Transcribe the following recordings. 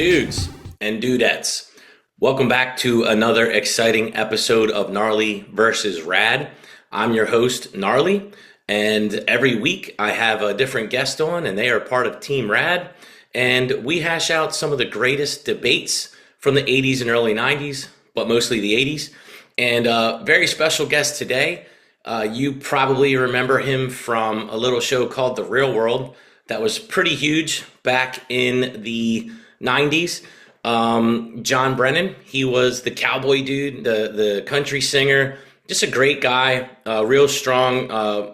Dudes and dudettes, welcome back to another exciting episode of Gnarly versus Rad. I'm your host, Gnarly, and every week I have a different guest on, and they are part of Team Rad, and we hash out some of the greatest debates from the 80s and early 90s, but mostly the 80s. And a very special guest today. You probably remember him from a little show called The Real World that was pretty huge back in the 90s. Jon Brennan, he was the cowboy dude, the country singer, just a great guy, real strong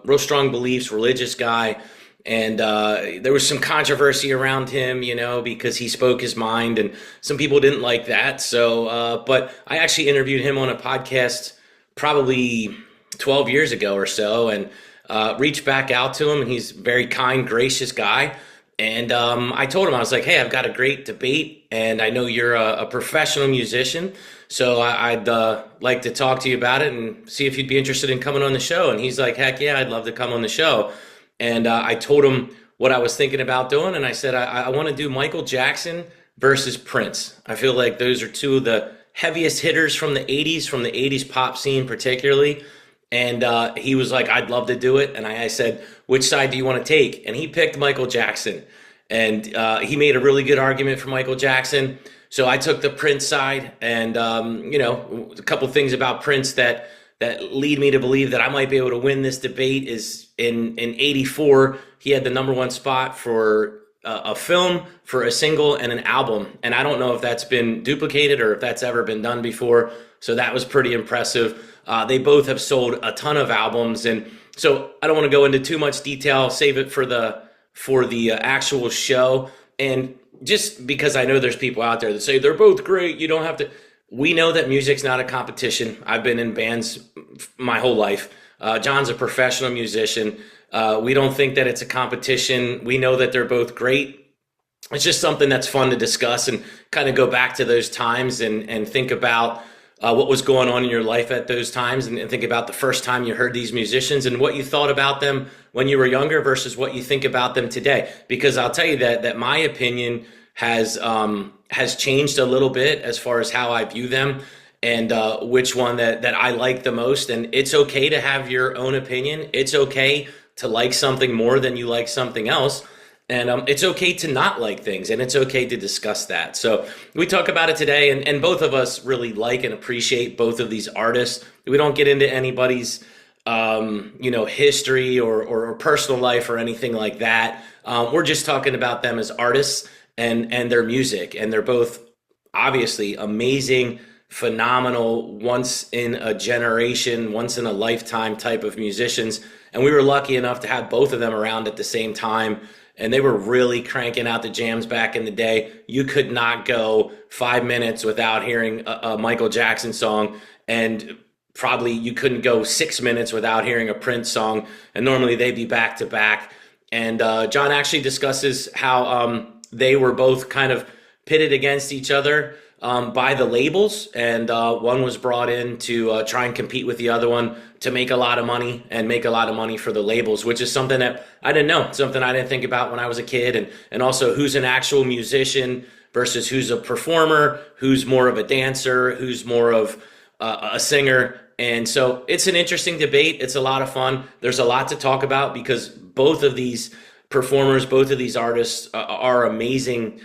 beliefs, religious guy. And there was some controversy around him, because he spoke his mind, and some people didn't like that. So, but I actually interviewed him on a podcast probably 12 years ago or so, and reached back out to him, and he's a very kind, gracious guy. And I told him, I was like, hey, I've got a great debate, and I know you're a professional musician, so I'd like to talk to you about it and see if you'd be interested in coming on the show. And he's like, heck yeah, I'd love to come on the show. And I told him what I was thinking about doing, and I said, I want to do Michael Jackson versus Prince. I feel like those are two of the heaviest hitters from the 80s pop scene particularly. And he was like, I'd love to do it. And I said, which side do you want to take? And he picked Michael Jackson. And he made a really good argument for Michael Jackson. So I took the Prince side. And, a couple things about Prince that lead me to believe that I might be able to win this debate is in 84, he had the number one spot for a film, for a single, and an album. And I don't know if that's been duplicated or if that's ever been done before. So that was pretty impressive. They both have sold a ton of albums, and so I don't want to go into too much detail. Save it for the actual show. And just because I know there's people out there that say they're both great, you don't have to. We know that music's not a competition. I've been in bands my whole life. John's a professional musician. We don't think that it's a competition. We know that they're both great. It's just something that's fun to discuss and kind of go back to those times and think about what was going on in your life at those times, and think about the first time you heard these musicians and what you thought about them when you were younger versus what you think about them today. Because I'll tell you that my opinion has changed a little bit as far as how I view them and which one that I like the most. And it's okay to have your own opinion. It's okay to like something more than you like something else. And it's okay to not like things, and it's okay to discuss that. So we talk about it today, and both of us really like and appreciate both of these artists. We don't get into anybody's, history or personal life or anything like that. We're just talking about them as artists and their music, and they're both obviously amazing, phenomenal, once in a generation, once in a lifetime type of musicians. And we were lucky enough to have both of them around at the same time. And they were really cranking out the jams back in the day. You could not go 5 minutes without hearing a Michael Jackson song, and probably you couldn't go 6 minutes without hearing a Prince song. And normally they'd be back to back. And John actually discusses how they were both kind of pitted against each other by the labels, and one was brought in to try and compete with the other one to make a lot of money and make a lot of money for the labels, which is something that I didn't know, something I didn't think about when I was a kid, and also who's an actual musician versus who's a performer, who's more of a dancer, who's more of a singer. And so it's an interesting debate. It's a lot of fun. There's a lot to talk about because both of these performers, both of these artists are amazing,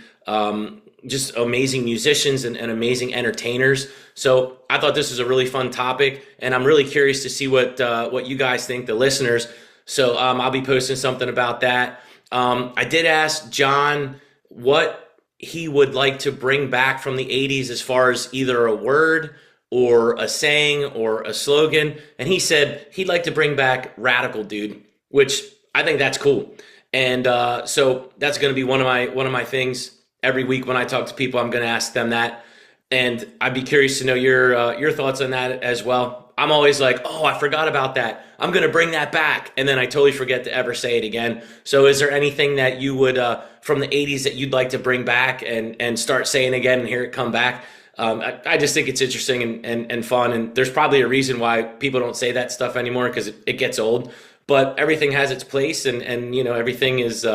just amazing musicians and amazing entertainers. So I thought this was a really fun topic, and I'm really curious to see what you guys think, the listeners. So I'll be posting something about that. I did ask John what he would like to bring back from the 80s as far as either a word or a saying or a slogan. And he said he'd like to bring back radical dude, which I think that's cool. And so that's going to be one of my things. Every week when I talk to people, I'm going to ask them that. And I'd be curious to know your thoughts on that as well. I'm always like, oh, I forgot about that. I'm going to bring that back. And then I totally forget to ever say it again. So is there anything that you would, from the 80s that you'd like to bring back and start saying again and hear it come back? I just think it's interesting and fun. And there's probably a reason why people don't say that stuff anymore, because it gets old. But everything has its place, and everything is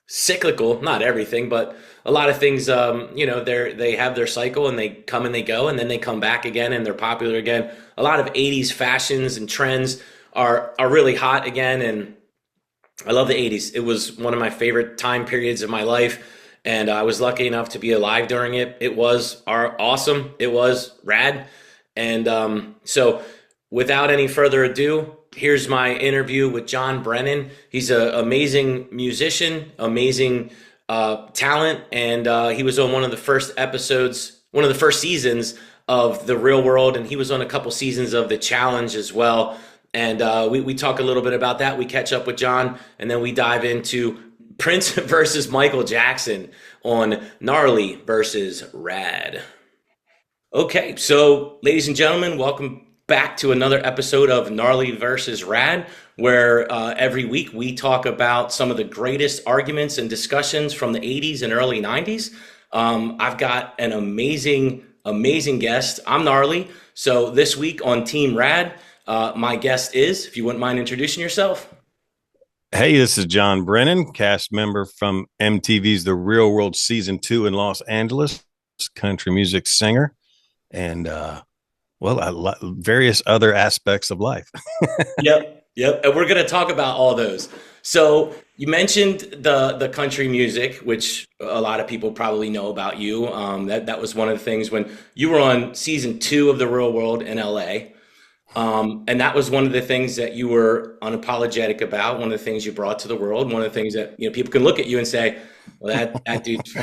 cyclical, not everything, but a lot of things, they have their cycle and they come and they go and then they come back again and they're popular again. A lot of 80s fashions and trends are really hot again. And I love the 80s. It was one of my favorite time periods of my life. And I was lucky enough to be alive during it. It was awesome. It was rad. And so, without any further ado, here's my interview with Jon Brennan. He's an amazing musician, amazing talent, and he was on one of the first episodes, one of the first seasons of The Real World, and he was on a couple seasons of The Challenge as well. And we talk a little bit about that. We catch up with Jon, and then we dive into Prince versus Michael Jackson on Gnarly versus Rad. Okay, so ladies and gentlemen, welcome back to another episode of Gnarly versus Rad, where every week we talk about some of the greatest arguments and discussions from the 80s and early 90s. I've got an amazing guest. I'm Gnarly. So this week on Team Rad, my guest is, if you wouldn't mind introducing yourself. Hey, this is Jon Brennan, cast member from MTV's The Real World Season 2 in Los Angeles, country music singer, and various other aspects of life. Yep. And we're going to talk about all those. So you mentioned the country music, which a lot of people probably know about you. That was one of the things when you were on season 2 of The Real World in LA. And that was one of the things that you were unapologetic about. One of the things you brought to the world. One of the things that people can look at you and say, "Well, that dude's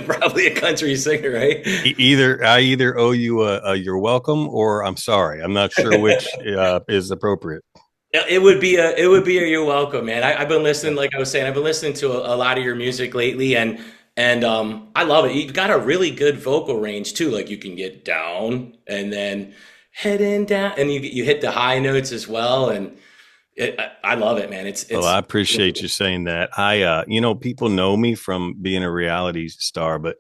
probably a country singer, right?" I either owe you a "you're welcome" or "I'm sorry." I'm not sure which is appropriate. It would be a "you're welcome," man. I've been listening, like I was saying, I've been listening to a lot of your music lately, and I love it. You've got a really good vocal range too. Like you can get down and then heading down, and you hit the high notes as well. And I love it, man. Well, I appreciate you saying that. People know me from being a reality star, but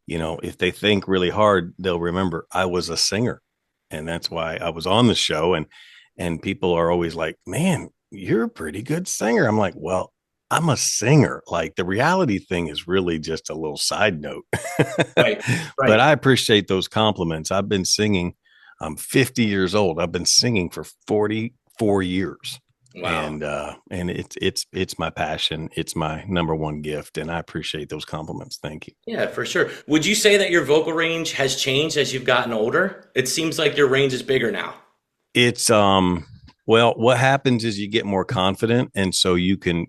if they think really hard, they'll remember I was a singer, and that's why I was on the show. And people are always like, "Man, you're a pretty good singer." I'm like, "Well, I'm a singer. Like the reality thing is really just a little side note." right, But right. I appreciate those compliments. I've been singing. I'm 50 years old. I've been singing for 44 years. Wow. And it's my passion. It's my number one gift. And I appreciate those compliments. Thank you. Yeah, for sure. Would you say that your vocal range has changed as you've gotten older? It seems like your range is bigger now. It's well, what happens is you get more confident, and so you can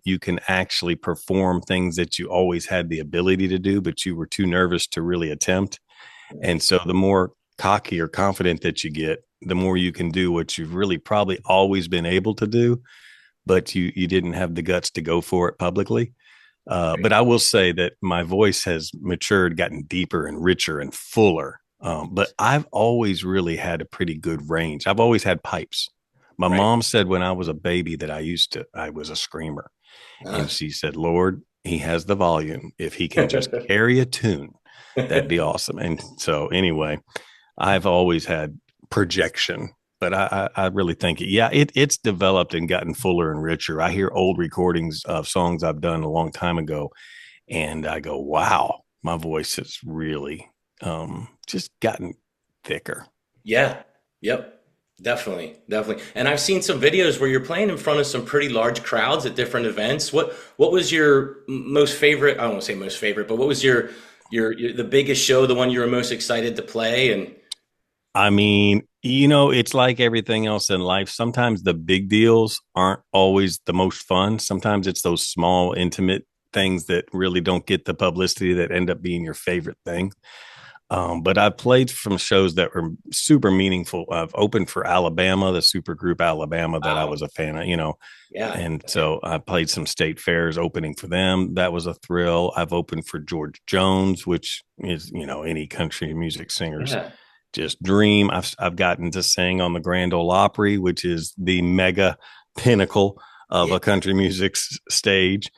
actually perform things that you always had the ability to do, but you were too nervous to really attempt. And so the more cocky or confident that you get, the more you can do what you've really probably always been able to do, but you didn't have the guts to go for it publicly. But I will say that my voice has matured, gotten deeper and richer and fuller. But I've always really had a pretty good range. I've always had pipes. My Right. mom said when I was a baby that I was a screamer. Uh, And she said, Lord, he has the volume. If he can just carry a tune, that'd be awesome. And so anyway, I've always had projection, but I really think it's developed and gotten fuller and richer. I hear old recordings of songs I've done a long time ago, and I go, wow, my voice has really just gotten thicker. yeah. Yep. Definitely. And I've seen some videos where you're playing in front of some pretty large crowds at different events. What was your most favorite? I don't want to say most favorite, but what was your the biggest show, the one you were most excited to play? And I mean, it's like everything else in life. Sometimes the big deals aren't always the most fun. Sometimes it's those small, intimate things that really don't get the publicity that end up being your favorite thing. But I've played from shows that were super meaningful. I've opened for Alabama, the super group Alabama that I wow, was a fan of, yeah, and so I played some state fairs opening for them. That was a thrill. I've opened for George Jones, which is, any country music singer's yeah, just dream. I've gotten to sing on the Grand Ole Opry, which is the mega pinnacle of yeah. a country music stage.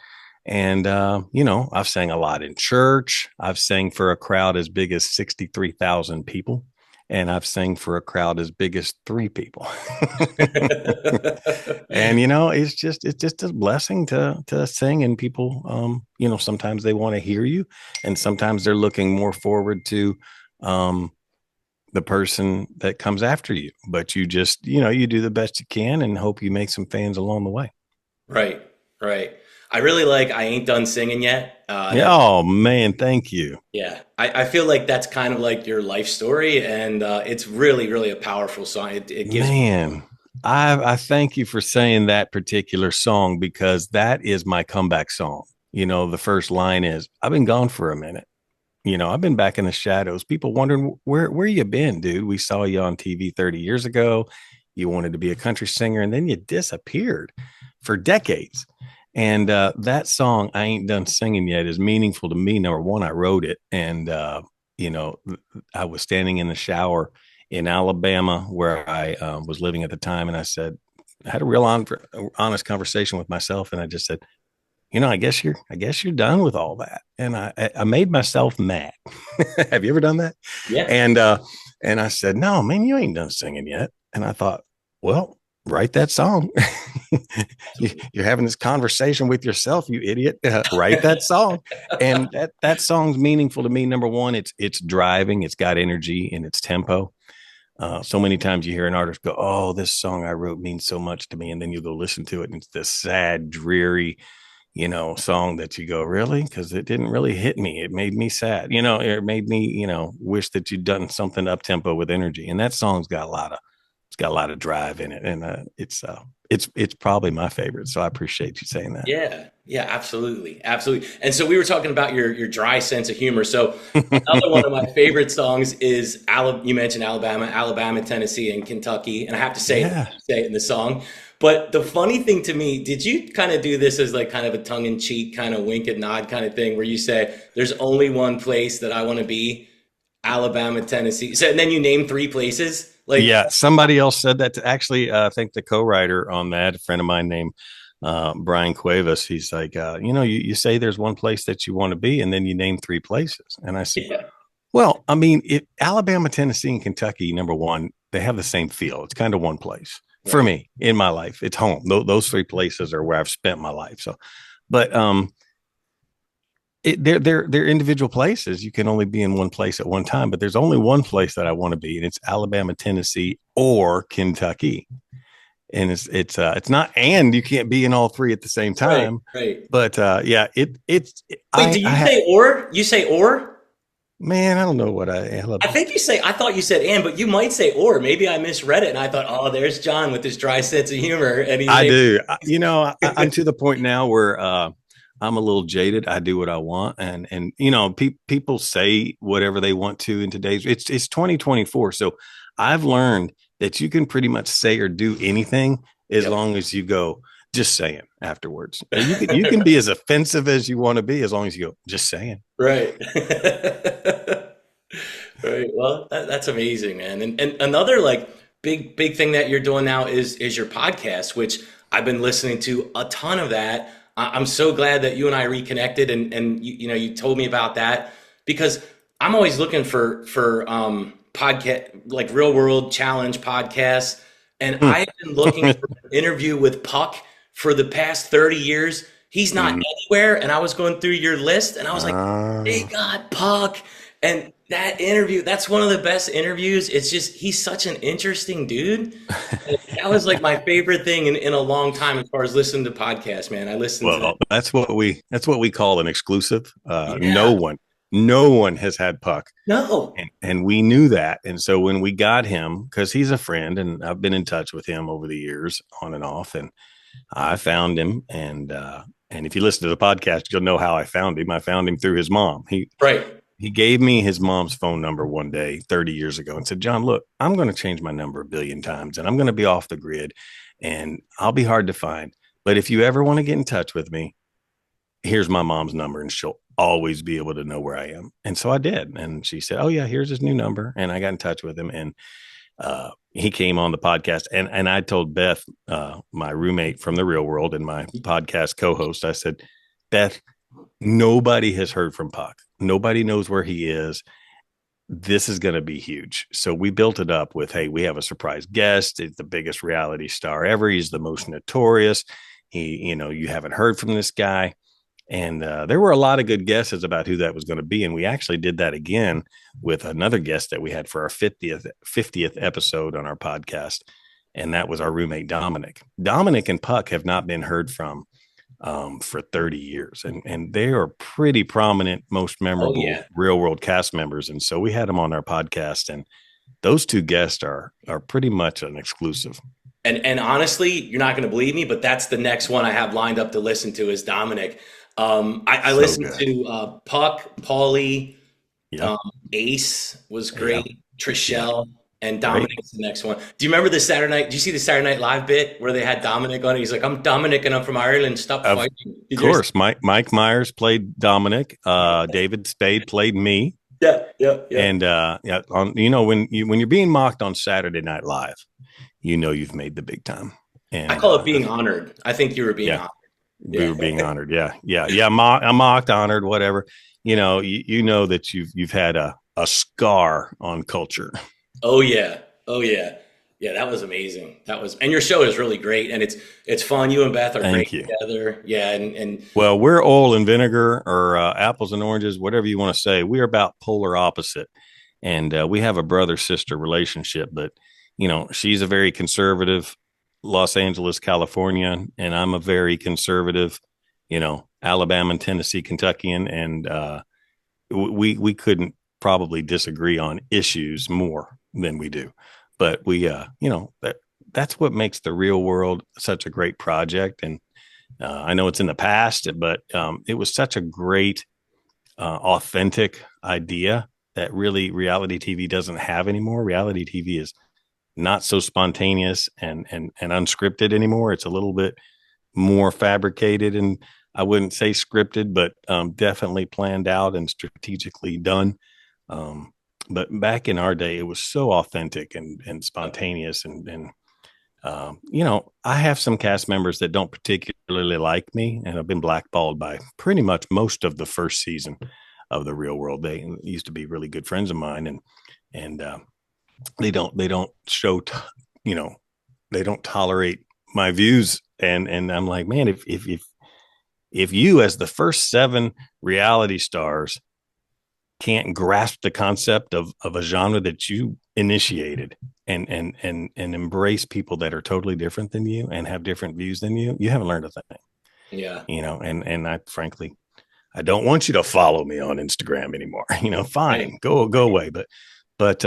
And I've sang a lot in church. I've sang for a crowd as big as 63,000 people. and I've sang for a crowd as big as 3 people. And it's just a blessing to sing, and people sometimes they want to hear you, and sometimes they're looking more forward to um the person that comes after you. But you just, you do the best you can and hope you make some fans along the way. Right, right. I really like I Ain't Done Singing Yet. Yeah. Oh man, thank you. Yeah, I feel like that's kind of like your life story, and it's really, really a powerful song. It gives me, Man, I thank you for saying that particular song, because that is my comeback song. The first line is, I've been gone for a minute. I've been back in the shadows. People wondering where you been, dude. We saw you on TV 30 years ago. You wanted to be a country singer, and then you disappeared for decades. And that song, I Ain't Done Singing Yet, is meaningful to me. Number one, I wrote it. And, you know, I was standing in the shower in Alabama where I was living at the time. And I had a real honest conversation with myself. And I just said, I guess you're done with all that. And I made myself mad. Have you ever done that? yeah. And I said, no, man, you ain't done singing yet. And I thought, well, write that song. You're having this conversation with yourself, you idiot. Write that song. And that song's meaningful to me. Number one, it's driving, it's got energy and it's tempo. So many times you hear an artist go, oh, this song I wrote means so much to me. And then you go listen to it and it's this sad, dreary, song that you go, really? Because it didn't really hit me. It made me sad. It made me, wish that you'd done something up tempo with energy. And that song's got a lot of drive in it. And it's probably my favorite. So I appreciate you saying that. Yeah, yeah, absolutely, absolutely. And so we were talking about your dry sense of humor. So another one of my favorite songs is You mentioned Alabama, Tennessee, and Kentucky, and I have to say it in the song. But the funny thing to me, did you kind of do this as like kind of a tongue in cheek, kind of wink and nod kind of thing, where you say, "There's only one place that I want to be, Alabama, Tennessee." So and then you name 3 places. Like, yeah, somebody else said that actually. I think the co-writer on that, a friend of mine named Brian Cuevas, he's like, you say there's one place that you want to be, and then you name 3 places. And I said, yeah, well, I mean, Alabama, Tennessee, and Kentucky, number one, they have the same feel. It's kind of one place for right, me in my life. It's home. Those 3 places are where I've spent my life. So, but they're individual places. You can only be in one place at one time, but there's only one place that I want to be, and it's Alabama, Tennessee, or Kentucky. And it's not, and you can't be in all 3 at the same right, time. right. But it's Wait, do you say or? You say or? man, I don't know what I I think you say, I thought you said and, but you might say or. Maybe I misread it and I thought, oh, there's John with his dry sense of humor. And he's I able- do. I'm to the point now where I'm a little jaded. I do what I want, and people say whatever they want to in today's. It's 2024, so I've learned that you can pretty much say or do anything as Yep. long as you go just saying afterwards. You can be as offensive as you want to be as long as you go just saying. Right. Right. Well, that's amazing, man. And another like big thing that you're doing now is your podcast, which I've been listening to a ton of that. I'm so glad that you and I reconnected and you told me about that because I'm always looking for podcast like real world challenge podcasts. And Hmm. I've been looking for an interview with Puck for the past 30 years. He's not anywhere. And I was going through your list and I was like, they got Puck. And that interview, that's one of the best interviews. It's just, he's such an interesting dude. And that was like my favorite thing in a long time as far as listening to podcasts, man. I listened to that. Well, that's what we call an exclusive. Yeah. No one has had Puck. No. And we knew that. And so when we got him, because he's a friend and I've been in touch with him over the years on and off, and I found him. And if you listen to the podcast, you'll know how I found him. I found him through his mom. Right. He gave me his mom's phone number one day 30 years ago and said, John, look, I'm going to change my number a billion times and I'm going to be off the grid and I'll be hard to find. But if you ever want to get in touch with me, here's my mom's number and she'll always be able to know where I am. And so I did. And she said, oh yeah, here's his new number. And I got in touch with him and he came on the podcast and I told Beth, my roommate from the real world and my podcast co-host, I said, Beth, nobody has heard from Puck. Nobody knows where he is. this is going to be huge. So we built it up with, hey, we have a surprise guest. It's the biggest reality star ever. He's the most notorious. You haven't heard from this guy. And there were a lot of good guesses about who that was going to be. And we actually did that again with another guest that we had for our 50th episode on our podcast. And that was our roommate, Dominic. Dominic and Puck have not been heard from for 30 years. And they are pretty prominent, most Oh memorable yeah. real world cast members. And so we had them on our podcast. And those two guests are pretty much an exclusive. And honestly, you're not going to believe me, but that's the next one I have lined up to listen to is Dominic. I So listened good. to Puck, Paulie, Yep. um, Ace was Yep. great, Yep. Trishelle, and Great. Dominic's the next one. Do you remember the Saturday night? Do you see the Saturday Night Live bit where they had Dominic on it? He's like, "I'm Dominic and I'm from Ireland. Stop Of fighting." Did you ever see- course, Mike Myers played Dominic. David Spade played me. Yeah, yeah, yeah. And yeah, when you're being mocked on Saturday Night Live, you've made the big time. I And call it being honored. I think you were being yeah, honored. we Yeah. were being honored. Yeah, yeah, yeah. I'm mocked, honored, whatever. You know that you've had a scar on culture. Oh yeah. Oh yeah. Yeah, that was amazing. That was, and your show is really great, and it's fun. You and Beth are great Thank you. together. Yeah, and Well, we're oil and vinegar, or apples and oranges, whatever you want to say. We're about polar opposite, and we have a brother sister relationship. But she's a very conservative Los Angeles, California, and I'm a very conservative, Alabama, Tennessee, Kentuckian, and we couldn't probably disagree on issues more than we do. But that's what makes the real world such a great project. And I know it's in the past, but it was such a great, authentic idea that really reality TV doesn't have anymore. Reality TV is not so spontaneous and unscripted anymore. It's a little bit more fabricated, and I wouldn't say scripted, but definitely planned out and strategically done. Um, but back in our day, it was so authentic and spontaneous. I have some cast members that don't particularly like me, and I've been blackballed by pretty much most of the first season of The Real World. They used to be really good friends of mine, and they don't show, you know, they don't tolerate my views, and I'm like, man, if you as the first 7 reality stars can't grasp the concept of a genre that you initiated and embrace people that are totally different than you and have different views than you haven't learned a thing. yeah. And I frankly, I don't want you to follow me on Instagram anymore. Right. Fine, go away. But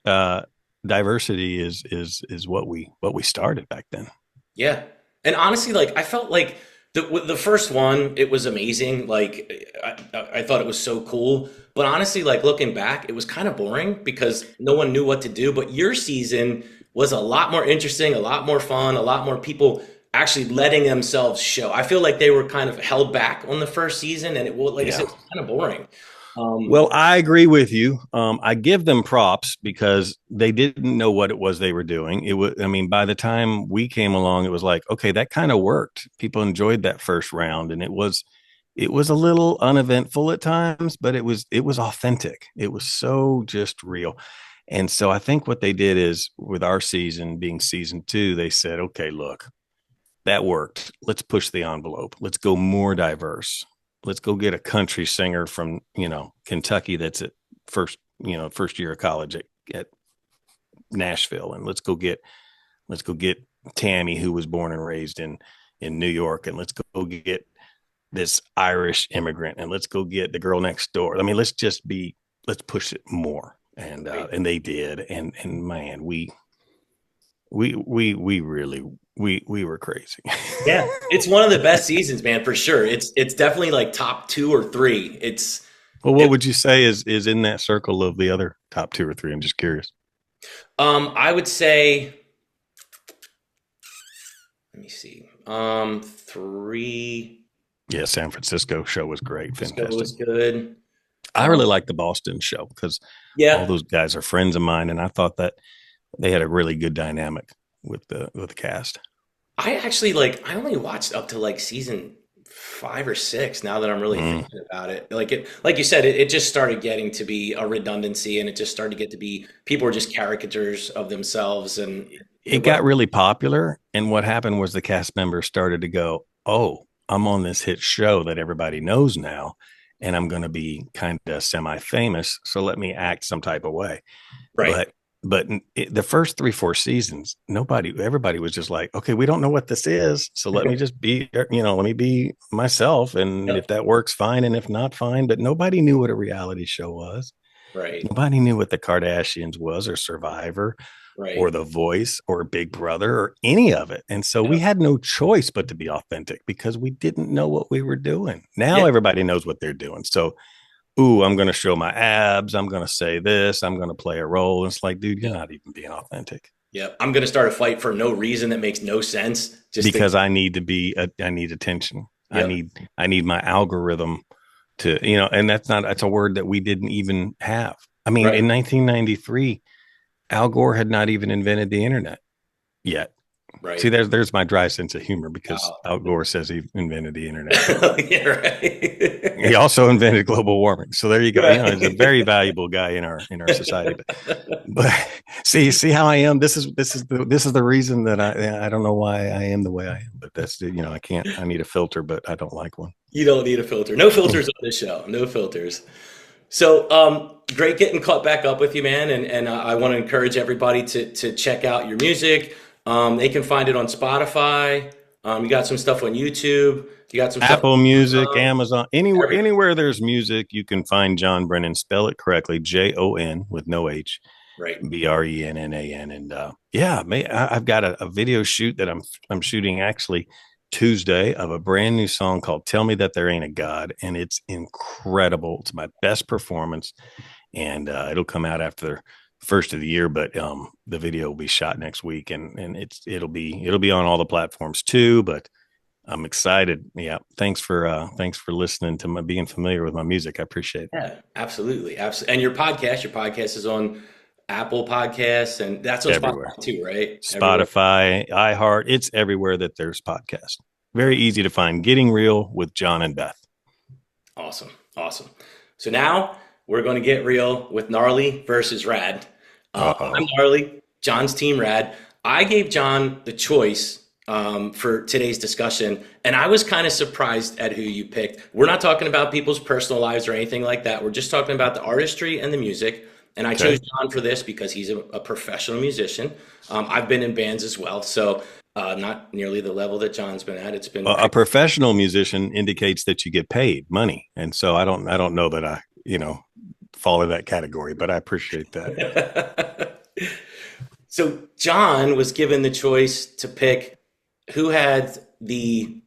uh diversity is what we started back then. Yeah. And honestly, like I felt like the first one, it was amazing. Like I thought it was so cool. But honestly, like looking back, it was kind of boring because no one knew what to do. But your season was a lot more interesting, a lot more fun, a lot more people actually letting themselves show. I feel like they were kind of held back on the first season, and like I said, Yeah. it was kind of boring. Um, Well, I agree with you. I give them props because they didn't know what it was they were doing. I mean, by the time we came along, it was like, okay, that kind of worked. People enjoyed that first round, and it was a little uneventful at times, but it was authentic. It was so just real. And so I think what they did is with our season being season 2, they said, okay, look, that worked. Let's push the envelope. Let's go more diverse. Let's go get a country singer from, Kentucky that's at first year of college at Nashville. And let's go get Tammy, who was born and raised in New York. And let's go get this Irish immigrant, and let's go get the girl next door. I mean, let's push it more. And they did. And man, we really, we were crazy. yeah, it's one of the best seasons, man, for sure. It's definitely like top 2 or 3. Well, what It, would you say is in that circle of the other top 2 or 3? I'm just curious. I would say, let me see, 3. Yeah, San Francisco show was great, Cisco fantastic. was good. I Um, really like the Boston show because all yeah, those guys are friends of mine, and I thought that they had a really good dynamic with the cast. I actually like. I only watched up to like season 5 or 6 now that I'm really Mm. thinking about it. Like you said, it just started getting to be a redundancy, and it just started to get to be people were just caricatures of themselves, and It it got wasn't really popular. And what happened was the cast members started to go, oh, I'm on this hit show that everybody knows now, and I'm going to be kind of semi famous. So let me act some type of way. right. But the first 3 4 seasons, everybody was just like, okay, we don't know what this is, so let me just be, let me be myself, and if Yep. that works, fine, and if not, fine. But nobody knew what a reality show was. Right. Nobody knew what the Kardashians was, or Survivor, or Right. The Voice, or Big Brother, or any of it. And so we Yep. had no choice but to be authentic because we didn't know what we were doing. Now Yeah. everybody knows what they're doing. So, ooh, I'm going to show my abs. I'm going to say this. I'm going to play a role. It's like, dude, you're Yep. not even being authentic Yep. I'm gonna start a fight for no reason that makes no sense. Just to because I need to be, I need attention. I Yep. need, I need my algorithm to, and that's a word that we didn't even have. I mean, Right. in 1993, Al Gore had not even invented the internet yet. See, Right. there's my dry sense of humor because Oh. Al Gore says he invented the internet. Yeah. He Right. also invented global warming. So there you go. He's a very Right. valuable guy in our society. But see how I am. This is the reason that I don't know why I am the way I am. But that's I can't. I need a filter, but I don't like one. You don't need a filter. No filters on this show. No filters. So, great getting caught back up with you, man. And I want to encourage everybody to check out your music. They can find it on Spotify. You got some stuff on YouTube. You got some stuff Apple on Music, Amazon, anywhere everything. anywhere there's music, you can find Jon Brennan. Spell it correctly, Jon with no H, Right. Brennan. And yeah, I've got a video shoot that I'm shooting actually Tuesday of a brand new song called "Tell Me That There Ain't a God," and it's incredible. It's my best performance, and it'll come out after the first of the year. But the video will be shot next week, and it'll be on all the platforms too. But I'm excited. Yeah, thanks for listening to my being familiar with my music. I appreciate it. Yeah, absolutely. Absolutely. And your podcast is on Apple Podcasts, and that's on Everywhere. Spotify too, right? Everywhere. Spotify, iHeart, it's everywhere that there's podcasts. Very easy to find. Getting Real with John and Beth. Awesome. Awesome. So now we're going to get real with Gnarly versus Rad. I'm Uh-oh. Gnarly, John's team Rad. I gave John the choice for today's discussion, and I was kind of surprised at who you picked. We're not talking about people's personal lives or anything like that. We're just talking about the artistry and the music. And I chose Okay. John for this because he's a professional musician. I've been in bands as well, so not nearly the level that John's been at. It's been A professional musician indicates that you get paid money. And so I don't know that I fall in that category, but I appreciate that. So John was given the choice to pick who had the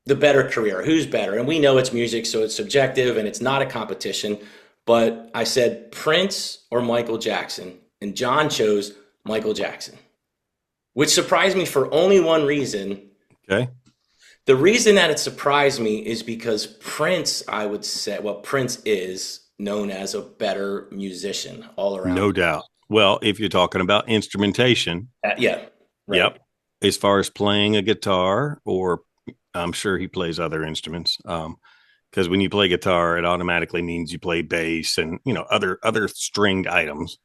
better career, who's better. And we know it's music, so it's subjective and it's not a competition. But I said Prince or Michael Jackson, and John chose Michael Jackson, which surprised me for only one reason. Okay. The reason that it surprised me is because Prince, I would say, well, Prince is known as a better musician all around. No doubt. Well, if you're talking about instrumentation, Yeah, right. yep. As far as playing a guitar, or I'm sure he plays other instruments. Because when you play guitar, it automatically means you play bass and other stringed items.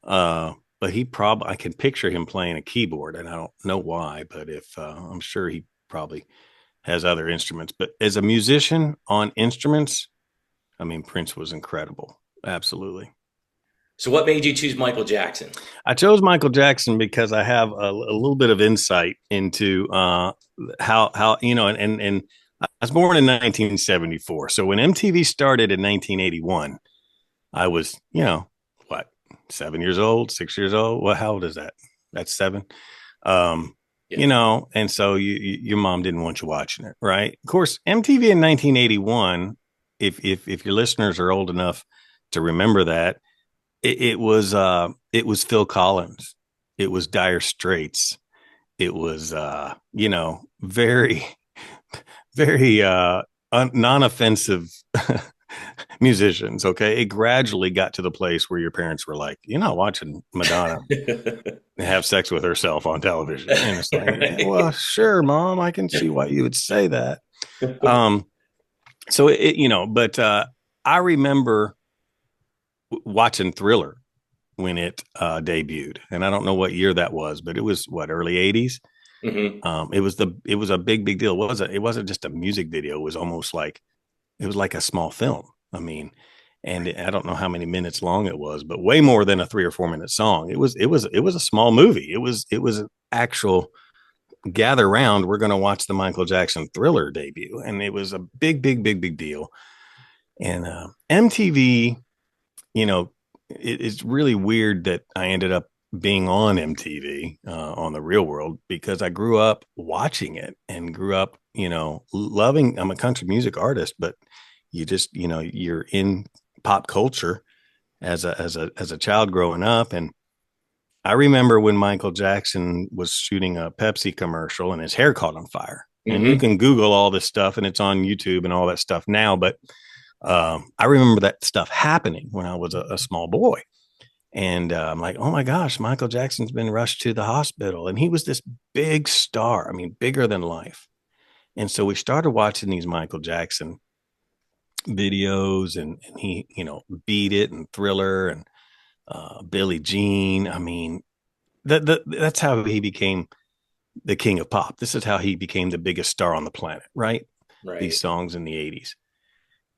But I can picture him playing a keyboard, and I don't know why, but if I'm sure he probably has other instruments. But as a musician on instruments, I mean, Prince was incredible. Absolutely. So what made you choose Michael Jackson? I chose Michael Jackson because I have a little bit of insight into how and I was born in 1974. So when MTV started in 1981, I was what 7 years old, 6 years old. Well, how old is that? That's seven. Um, Yeah. and so your mom didn't want you watching it, right? Of course, MTV in 1981. If your listeners are old enough to remember that, it was Phil Collins, it was Dire Straits, it was very very non-offensive musicians. Okay, it gradually got to the place where your parents were like, you're not watching Madonna have sex with herself on television, and it's like, well, sure, mom, I can see why you would say that. Um, so but I remember watching Thriller when it debuted, and I don't know what year that was, but it was what, early '80s. Hmm. It was a big deal. It wasn't just a music video. It was almost like it was like a small film. I mean, and I don't know how many minutes long it was, but way more than a 3 or 4 minute song. It was a small movie. It was an actual gather round. We're going to watch the Michael Jackson Thriller debut, and it was a big deal. And MTV, you know, it's really weird that I ended up being on MTV on the Real World, because I grew up watching it and grew up, loving. I'm a country music artist, but you're in pop culture as a child growing up. And I remember when Michael Jackson was shooting a Pepsi commercial and his hair caught on fire. And you Hmm. can Google all this stuff, and it's on YouTube and all that stuff now. But I remember that stuff happening when I was a small boy. And I'm like, oh my gosh, Michael Jackson's been rushed to the hospital. And he was this big star. I mean, bigger than life. And so we started watching these Michael Jackson videos, and he, Beat It and Thriller and Billie Jean. I mean, that's how he became the king of pop. This is how he became the biggest star on the planet, right? These Right. songs in the '80s.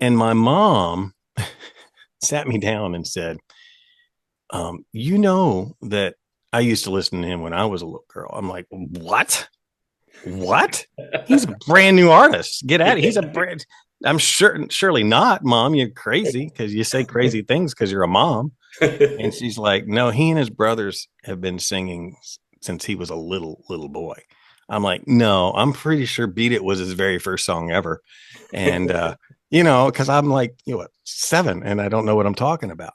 And my mom sat me down and said, you know that I used to listen to him when I was a little girl. I'm like, what? What? He's a brand new artist. Get at it. He's a brand. I'm sure, surely not, Mom. You're crazy because you say crazy things because you're a mom. And she's like, no, he and his brothers have been singing since he was a little boy. I'm like, no, I'm pretty sure Beat It was his very first song ever. And, because I'm like, 7 and I don't know what I'm talking about.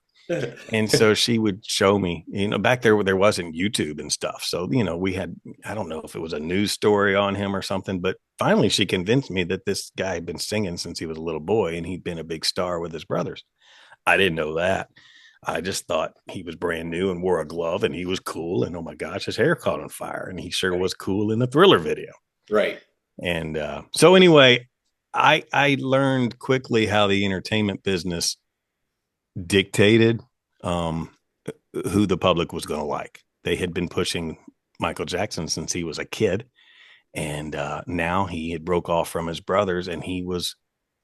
And so she would show me, back there wasn't YouTube and stuff. So, we had, I don't know if it was a news story on him or something, but finally she convinced me that this guy had been singing since he was a little boy and he'd been a big star with his brothers. I didn't know that. I just thought he was brand new and wore a glove and he was cool. And oh my gosh, his hair caught on fire. And he sure was cool in the Thriller video. Right. And so anyway, I learned quickly how the entertainment business dictated um, who the public was going to like. They had been pushing Michael Jackson since he was a kid. And now he had broke off from his brothers and he was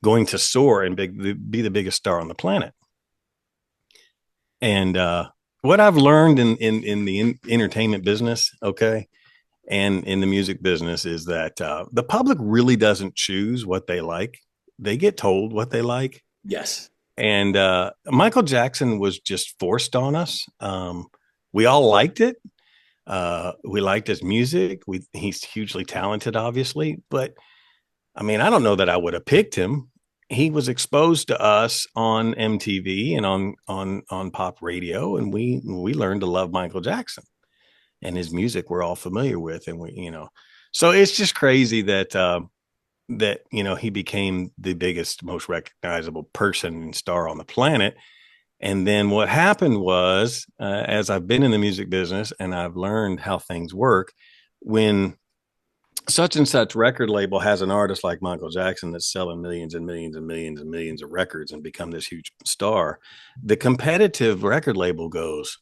going to soar and be the biggest star on the planet. And what I've learned in the entertainment business, okay, and in the music business is that the public really doesn't choose what they like. They get told what they like. Yes. And Michael Jackson was just forced on us. We all liked it. We liked his music. He's hugely talented, obviously. But I mean, I don't know that I would have picked him. He was exposed to us on MTV and on pop radio, and we learned to love Michael Jackson and his music. We're all familiar with, and so it's just crazy that he became the biggest, most recognizable person and star on the planet. And then what happened was, as I've been in the music business and I've learned how things work, when such and such record label has an artist like Michael Jackson that's selling millions and millions and millions and millions of records and become this huge star, the competitive record label goes,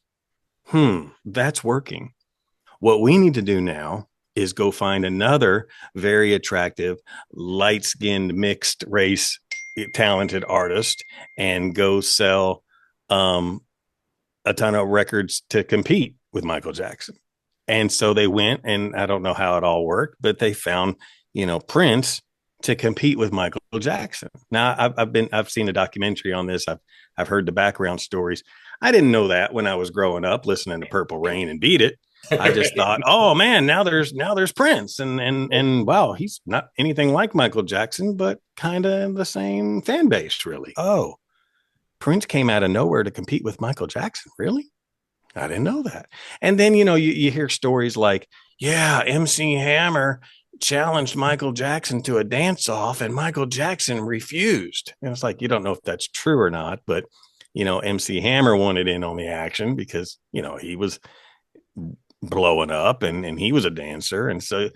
that's working. What we need to do now is go find another very attractive, light skinned, mixed race, talented artist and go sell a ton of records to compete with Michael Jackson. And so they went, and I don't know how it all worked, but they found, Prince to compete with Michael Jackson. Now I've seen a documentary on this. I've heard the background stories. I didn't know that when I was growing up listening to Purple Rain and Beat It. I just thought, oh man, now there's Prince, and wow, he's not anything like Michael Jackson, but kind of the same fan base, really. Oh, Prince came out of nowhere to compete with Michael Jackson, really? I didn't know that. And then, you hear stories like, yeah, MC Hammer challenged Michael Jackson to a dance off and Michael Jackson refused. And it's like, you don't know if that's true or not, but, MC Hammer wanted in on the action because, he was blowing up and he was a dancer. And so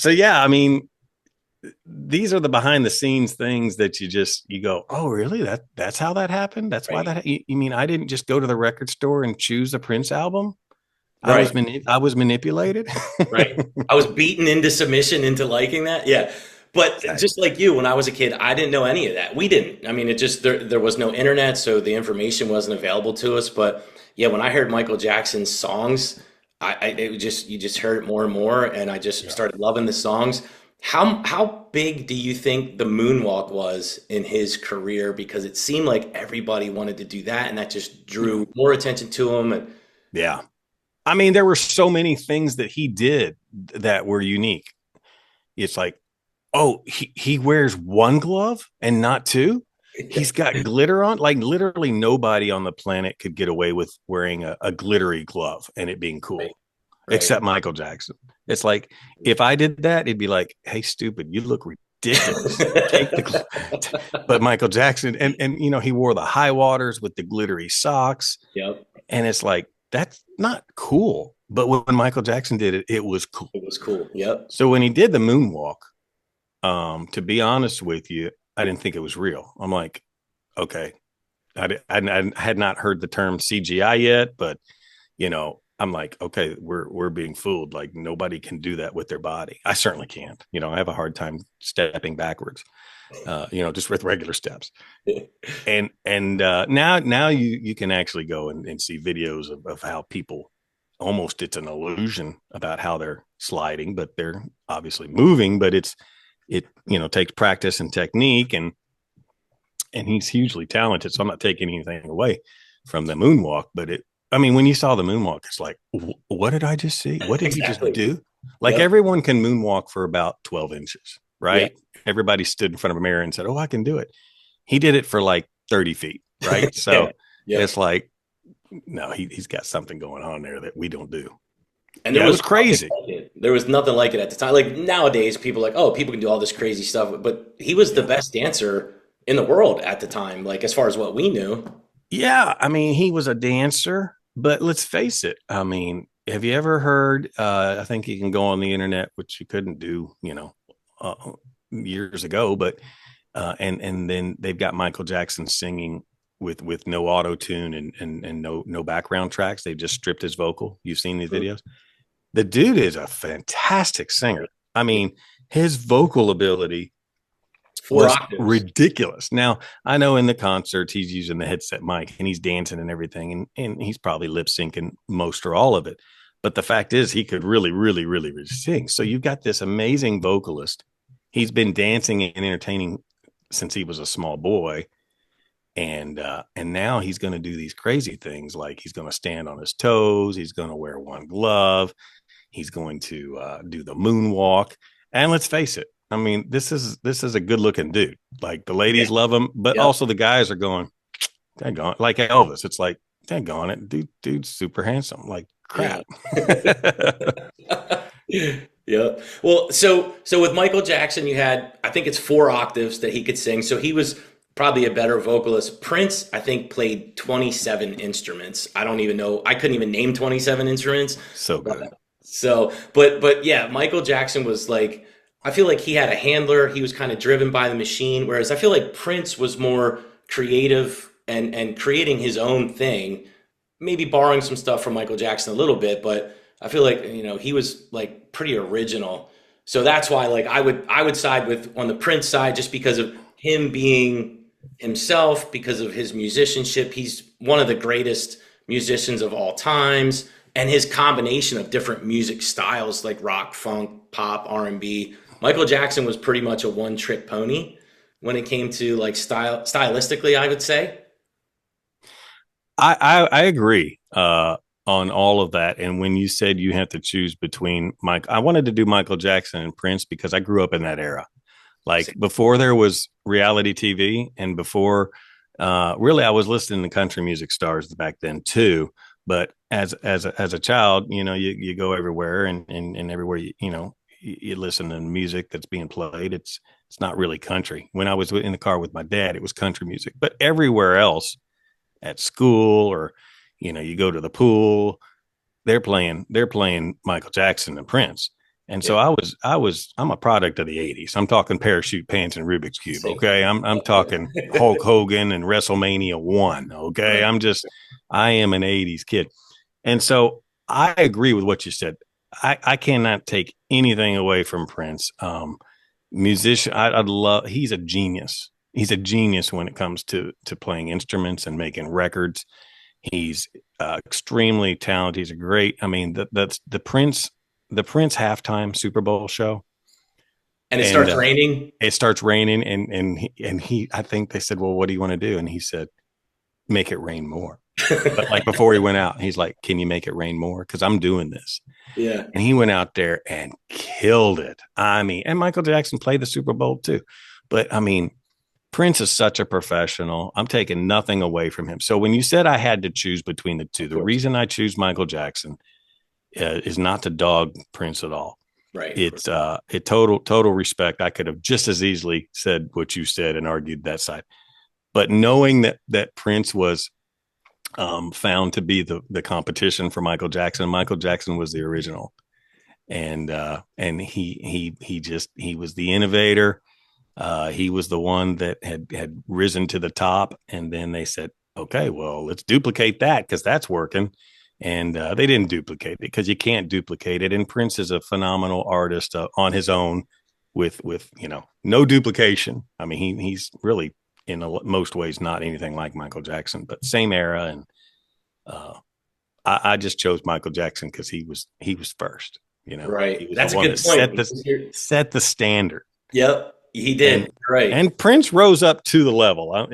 yeah, I mean, these are the behind the scenes things that you go, oh really, that's how that happened, that's why Right. that you mean I didn't just go to the record store and choose a Prince album. Right. I was manipulated. Right. I was beaten into submission into liking that. Yeah. But just like you, when I was a kid, I didn't know any of that. We didn't. I mean, it just there was no internet, so the information wasn't available to us. But yeah, when I heard Michael Jackson's songs, I it was just you just heard it more and more, and I just Yeah. started loving the songs. How big do you think the moonwalk was in his career? Because it seemed like everybody wanted to do that, and that just drew more attention to him. And Yeah. I mean, there were so many things that he did that were unique. It's like, oh, he wears one glove and not two. He's got glitter on. Like literally nobody on the planet could get away with wearing a glittery glove and it being right, cool, right. except Michael Jackson. It's like if I did that, it'd be like, hey, stupid, you look ridiculous. Take the but Michael Jackson and he wore the high waters with the glittery socks. Yep. And it's like, that's not cool. But when Michael Jackson did it, it was cool. It was cool. Yep. So when he did the moonwalk, to be honest with you, I didn't think it was real. I'm like, okay, I had not heard the term CGI yet, but I'm like, okay, we're being fooled. Like nobody can do that with their body. I certainly can't. I have a hard time stepping backwards. Just with regular steps. And now you can actually go and see videos of how people almost it's an illusion about how they're sliding, but they're obviously moving. But it takes practice and technique, and he's hugely talented. So I'm not taking anything away from the moonwalk, but I mean, when you saw the moonwalk, it's like, what did I just see? What did he just Exactly. do? Like Yep. everyone can moonwalk for about 12 inches, Yeah. right? Everybody stood in front of a mirror and said, oh, I can do it. He did it for like 30 feet, right? Yeah. So Yep. it's like, no, he's got something going on there that we don't do. And there Yeah, it was was nothing crazy. like it. There was nothing like it at the time. Like nowadays, people are like, oh, people can do all this crazy stuff, but he was the Yeah. best dancer in the world at the time. Like as far as what we knew. Yeah. I mean, he was a dancer, but let's face it. I mean, have you ever heard? I think you can go on the internet, which you couldn't do, years ago, but and then they've got Michael Jackson singing with no auto tune and no background tracks. They've just stripped his vocal. You've seen these Mhm. videos. The dude is a fantastic singer. I Yeah. mean, his vocal ability Four was octaves. ridiculous. Now, I know in the concerts he's using the headset mic and he's dancing and everything, and he's probably lip syncing most or all of it. But the fact is, he could really, really, really, really sing. So you've got this amazing vocalist. He's been dancing and entertaining since he was a small boy, and now he's going to do these crazy things like he's going to stand on his toes. He's going to wear one glove. He's going to do the moonwalk. And let's face it, I mean, this is a good looking dude. Like the Yeah. ladies love him, but Yep. also the guys are going, dang on, like Elvis. It's like, dang on it, dude's super handsome. Like Yeah. crap. Yeah. Well, so with Michael Jackson, you had I think it's four octaves that he could sing. So he was probably a better vocalist. Prince, I think, played 27 instruments. I don't even know. I couldn't even name 27 instruments. So good. But yeah, Michael Jackson was like I feel like he had a handler. He was kind of driven by the machine, whereas I feel like Prince was more creative and creating his own thing, maybe borrowing some stuff from Michael Jackson a little bit, but I feel like he was like pretty original. So that's why like I would side with on the Prince side just because of him being himself, because of his musicianship. He's one of the greatest musicians of all times, and his combination of different music styles like rock, funk, pop, R&B. Michael Jackson was pretty much a one-trick pony when it came to like stylistically, I would say. I agree on all of that. And when you said you have to choose between Mike, I wanted to do Michael Jackson and Prince because I grew up in that era. Like before there was reality TV and before really I was listening to country music stars back then too. But as a child, you go everywhere and everywhere you listen to music that's being played. It's not really country. When I was in the car with my dad, it was country music. But everywhere else at school or you go to the pool, they're playing Michael Jackson and Prince. And Yeah. so I'm a product of the 80s. I'm talking parachute pants and Rubik's Cube. See. Okay. I'm talking Hulk Hogan and WrestleMania 1. Okay. Right. I am an 80s kid. And so I agree with what you said. I cannot take anything away from Prince. Musician, I'd love, he's a genius. He's a genius when it comes to playing instruments and making records. He's extremely talented. He's a great, I mean, that's the Prince halftime Super Bowl show. And it And starts raining. it starts raining and he, I think they said, well, what do you want to do? And he said, make it rain more. But like before he went out, he's like, can you make it rain more? Because I'm doing this. Yeah. And he went out there and killed it. I mean, and Michael Jackson played the Super Bowl too. But I mean, Prince is such a professional. I'm taking nothing away from him. So when you said I had to choose between the two, the reason I choose Michael Jackson is not to dog Prince at all. Right. It's total respect. I could have just as easily said what you said and argued that side. But knowing that Prince was found to be the competition for Michael Jackson. Michael Jackson was the original, and he was the innovator. He was the one that had risen to the top, and then they said, "Okay, well, let's duplicate that because that's working." And they didn't duplicate it because you can't duplicate it. And Prince is a phenomenal artist on his own, with no duplication. I mean, he's really in most ways not anything like Michael Jackson, but same era. And I just chose Michael Jackson because he was first. Right. He was That's the a one good that point. set the standard. Yep, he did. Right. And Prince rose up to the level.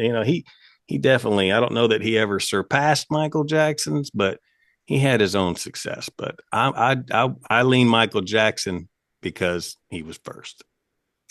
He definitely. I don't know that he ever surpassed Michael Jackson's, but he had his own success. But I lean Michael Jackson because he was first.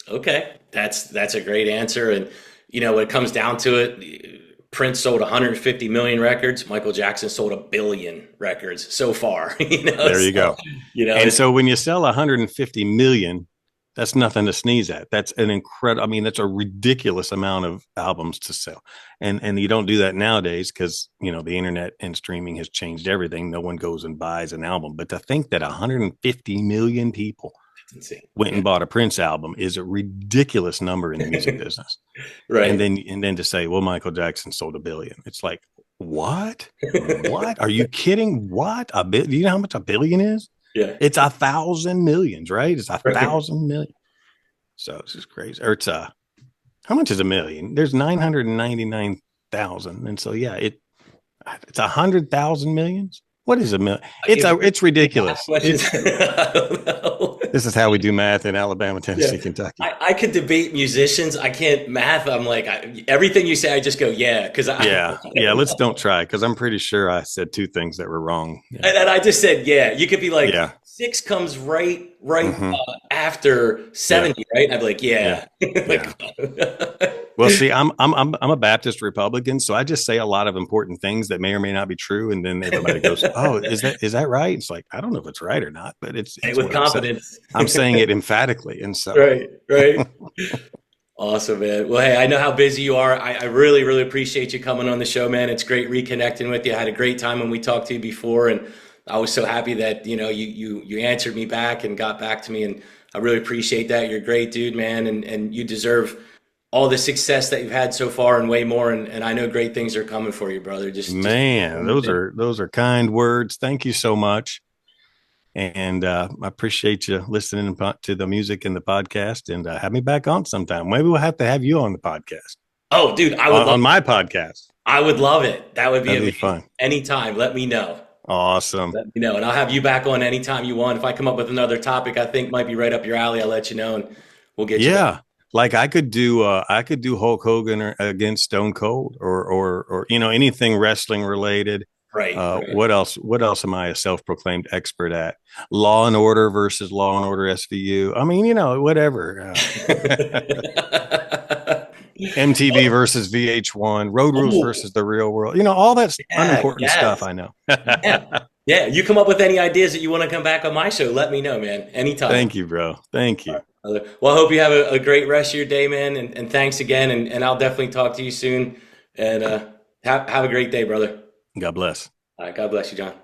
Okay, that's a great answer. And when it comes down to it, Prince sold 150 million records. Michael Jackson sold 1 billion records so far. There you go. And so when you sell 150 million, that's nothing to sneeze at. That's an incredible. I mean, that's a ridiculous amount of albums to sell, and you don't do that nowadays because the internet and streaming has changed everything. No one goes and buys an album, but to think that 150 million people went and bought a Prince album is a ridiculous number in the music business. Right. And then to say, well, Michael Jackson sold 1 billion. It's like, what? What? Are you kidding? What? Do you know how much 1 billion is? Yeah. It's 1,000 millions, right? It's 1,000 million. So it's just crazy. Or it's how much is 1 million? There's 999,000. And so yeah, it's 100,000 millions. What is 1 million? It's ridiculous. I don't know. This is how we do math in Alabama, Tennessee, Kentucky. I could debate musicians. I can't math. I'm like, everything you say, I just go, yeah. Because Let's don't try because I'm pretty sure I said two things that were wrong. Yeah. And I just said, yeah. You could be like, 6 comes right after 70, right? And I'd be like, yeah. Well, see, I'm a Baptist Republican, so I just say a lot of important things that may or may not be true, and then everybody goes, "Oh, is that right?" It's like I don't know if it's right or not, but it's with confidence. I'm saying it emphatically, and so right. Awesome, man. Well, hey, I know how busy you are. I really, really appreciate you coming on the show, man. It's great reconnecting with you. I had a great time when we talked to you before, and I was so happy that you answered me back and got back to me, and I really appreciate that. You're a great dude, man, and you deserve all the success that you've had so far and way more. And I know great things are coming for you, brother. Those are kind words. Thank you so much. And I appreciate you listening to the music and the podcast, and have me back on sometime. Maybe we'll have to have you on the podcast. Oh, dude, I would on my podcast. I would love it. That'd be fun. Anytime. Let me know. Awesome. Let me know. And I'll have you back on anytime you want. If I come up with another topic I think might be right up your alley, I'll let you know and we'll get you. Yeah. Like I could do Hulk Hogan against Stone Cold or anything wrestling related. Right. What else am I a self-proclaimed expert at? Law and Order versus Law and Order SVU. I mean, whatever. MTV versus VH1, Road Rules versus The Real World. All that's unimportant stuff. I know. Yeah. You come up with any ideas that you want to come back on my show, let me know, man. Anytime. Thank you, bro. Thank you. Well, I hope you have a great rest of your day, man. And thanks again. And I'll definitely talk to you soon. And have a great day, brother. God bless. All right. God bless you, John.